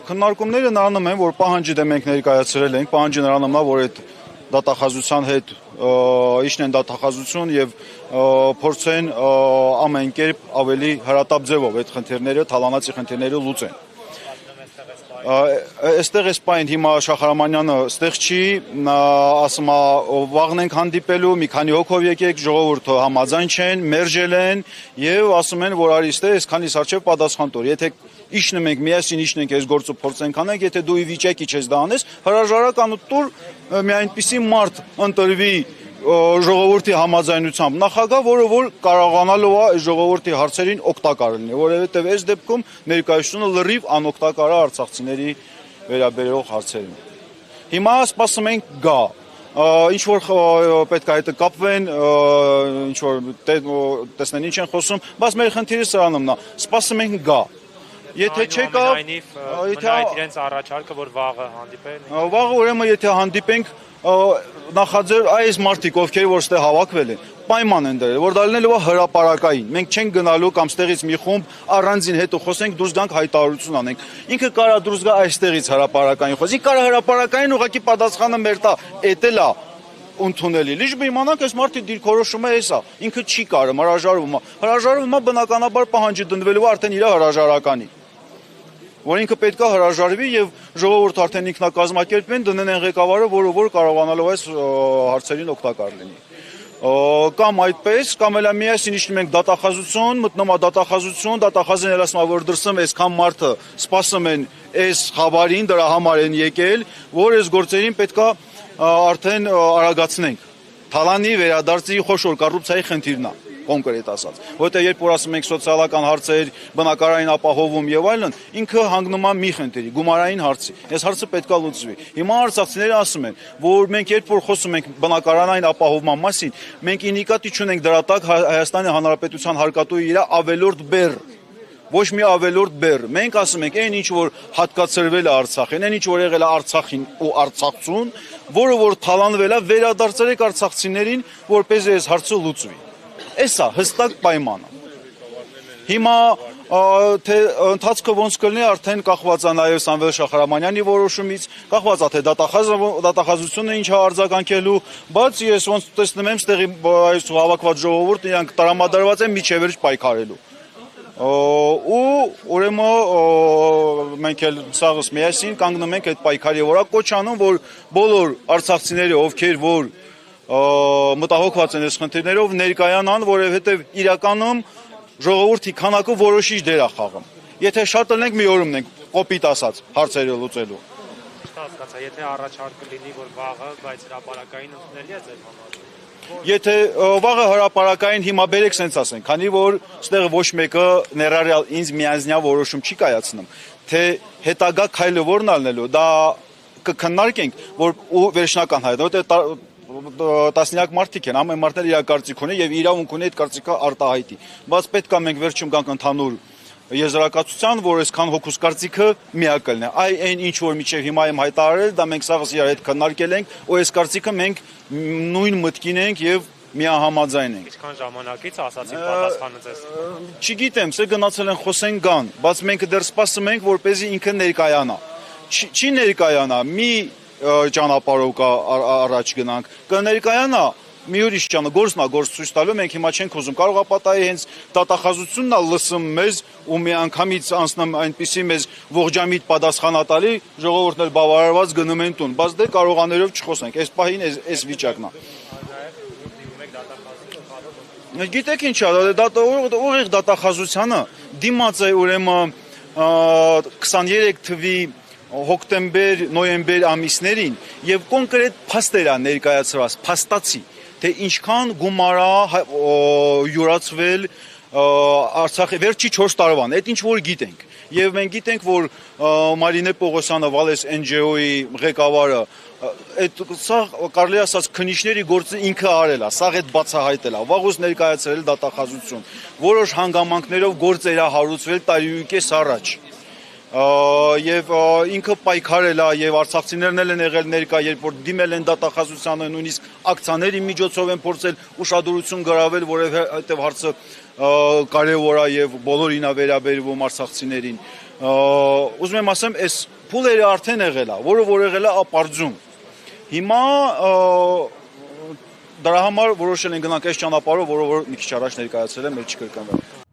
Քննարկումները նրանում են, որ պահանջը դե մենք ներկայացրել ենք, պահանջը նրանում է, որ այդ դատախազության հետ իշնեն դատախազություն եւ փորձեն ամեն կերպ ավելի հրատապ ձևով այդ խնդիրները, թալանացի խնդիրները լուծեն։ Այստեղ էս պայն հիմա Շախարամանյանը ստեղ չի, ասում է վաղն ենք հանդիպելու, մի քանի հոգով եկեք, ժողովուրդը համաձայն չեն, մերժել են եւ ասում են, որ արի ստե այսքանից արժե պատասխան տոր։ Եթե իշնում ենք, միասին իշնենք այս գործը փորձենք անենք, եթե դու ի վիճակի չես դա անես, հրաժարական տուր մի այնպիսի մարդ ընտրվի ժողովրդի համաձայնությամբ նախագահ, որը որ կարողանալու է ժողովրդի հարցերին օգտակար լինի, որովհետև այս դեպքում ներկայությունը լրիվ անօգտակար է արցախցիների վերաբերող հարցերին։ Հիմա սպասում ենք գա, ինչ որ պետք է հետը կապվեն, ինչ որ տեսնեն ինչ են խոսում, բայց մեր խնդիրը սրանումն է, սպասում ենք գա։ Եթե չեկա, իրենց առաջարկը, որ վաղը հանդիպեն։ Վաղը ուրեմն եթե հանդիպենք նախաձեռ այս մարդիկ, ովքեր որ ստե հավաքվել են, պայման են դրել, որ դառնելու է հրապարակային։ Մենք չենք գնալու կամ ստեղից մի խումբ առանձին հետո խոսենք, դուրս գանք հայտարարություն անենք։ Ինքը կարա դուրս գա այստեղից հրապարակային խոսի, կարա հրապարակային ուղղակի պատասխանը մեր տա, էտել է ընդունելի։ Լիժբը իմանանք այս մարդի դիրքորոշումը էսա։ Ինքը չի կարում, հրաժարվում է։ Հրաժարվում է բնականաբար պահանջը դնդվելու արդեն իր հրաժարականի։ Որ ինքը պետք է հրաժարվի եւ ժողովուրդը արդեն ինքնակազմակերպեն դնեն այն ղեկավարը, որը որ կարողանալով այս հարցերին օգտակար լինի։ Կամ այդպես, կամ էլ միասին իշնում ենք դատախազություն, մտնում է դատախազություն, դատախազին էլ ասում է, որ դրսում այսքան մարդը սպասում են այս խաբարին, դրա համար են եկել, որ այս գործերին պետք է արդեն արագացնենք։ Թալանի վերադարձի խոշոր կոռուպցիայի խնդիրն է, կոնկրետ ասած, որտեղ երբ որ ասում ենք սոցիալական հարցեր, բնակարային ապահովում եւ այլն, ինքը հանգնում է մի խնդրի, գումարային հարցի։ Այս հարցը պետք է լուծվի։ Հիմա արցախցիները ասում են, որ մենք երբ որ խոսում ենք բնակարանային ապահովման մասին, մենք ինիկատի չունենք դրա տակ Հայաստանի Հանրապետության հարկատուի իր ավելորդ բեռ։ Ոչ մի ավելորդ բեռ։ Մենք ասում ենք, այն ինչ որ հատկացրվել է Արցախին, այն ինչ որ եղել է Արցախին ու արցախցուն, որը որ թալանվել է, վերադարձրեք արցախցիներին, որպեսզի այս հարցը լուծվի։ Էսա հստակ պայմանը։ Հիմա թե ընթացքը ոնց կլինի արդեն կախված է նաև Սամվել Շախարամանյանի որոշումից, կախված է թե դատախազությունը ինչ է արձագանքելու, բայց ես ոնց տեսնում եմ, ստեղի այս հավաքված ժողովուրդը իրանք տրամադրված են միջև վերջ պայքարելու։ Ու ուրեմն մենք էլ սաղս միասին կանգնում ենք այդ պայքարի վրա, կոչ անում, որ բոլոր արցախցիները, ովքեր որ մտահոգված են այս խնդիրներով, ներկայանան, որովհետև իրականում ժողովրդի քանակը որոշիչ դեր է խաղում։ Եթե շատ լինենք, մի օրում ենք, կոպիտ ասած, հարցերը լուծելու։ Հասկացա, եթե առաջարկը լինի, որ վաղը, բայց հրապարակային ընդունելի է ձեր համար։ Եթե վաղը հրապարակային հիմա բերեք սենց ասենք, քանի որ ստեղ ոչ մեկը ներառյալ ինձ միանձնյա որոշում չի կայացնում, թե հետագա քայլը որն ալնելու, դա կքննարկենք, որ ու վերջնական հայտ, որտեղ տասնյակ մարդիկ են, ամեն մարդն իր կարծիք ունի եւ իրավունք ունի այդ կարծիքը արտահայտի, բայց պետք է մենք վերջում գանք ընդհանուր եզրակացության, որ այսքան հոգուս կարծիքը միակալն է։ Այն ինչ որ միջև հիմա եմ հայտարարել, դա մենք սաղս իրար հետ քննարկել ենք, ու այս կարծիքը մենք նույն մտքին ենք եւ միահամաձայն ենք։ Ինչքան ժամանակից ասացիք պատասխանը ձեզ։ Չգիտեմ, սա գնացել են խոսեն գան, բայց մենք դեռ սպասում ենք, որպեսզի ինքը ներկայանա։ Չի ներկայանա, մի ճանապարհով առաջ գնանք, կներկայանա մի ուրիշ գործն է, գործ ցույց տալու, մենք հիմա չենք ուզում, կարող է պատահի հենց դատախազությունն է լսում մեզ ու մի անգամից անցնում այնպիսի մեզ ողջամիտ պատասխանատալի, ժողովուրդն էլ բավարարված գնում են տուն, բայց դե կարողաներով չխոսենք, այս պահին այս վիճակն է։ Գիտեք ինչ է, ուղիղ դատախազությանը դիմաց է ուրեմն 23 թվի հոկտեմբեր, նոյեմբեր ամիսներին եւ կոնկրետ փաստեր է ներկայացրած, փաստացի, թե ինչքան գումարա յուրացվել Արցախի վերջի 4 տարվան, այդ ինչ որ գիտենք։ Եվ մենք գիտենք, որ Մարինե Պողոսյանը, Վալես NGO-ի ղեկավարը, այդ սա կարելի ասած քննիչների գործը ինքը արել է, սա այդ բացահայտել է, վաղուց ներկայացրել դատախազություն, որոշ հանգամանքներով գործեր է հարուցվել տարիուկես առաջ։ Եվ ինքը պայքարել է եւ արցախցիներն են եղել ներկա, երբ որ դիմել են դատախազությանը, նույնիսկ ակցիաների միջոցով են փորձել ուշադրություն գրավել, որովհետեւ հարցը կարևոր է եւ բոլորին է վերաբերվում արցախցիներին։ Ուզում եմ ասեմ, այս փուլերը արդեն եղել է, որը որ եղել է ապարձում։ Հիմա դրա համար որոշել են գնանք այս ճանապարհով, որը որ մի քիչ առաջ ներկայացրել եմ, մեր չկրկնվի։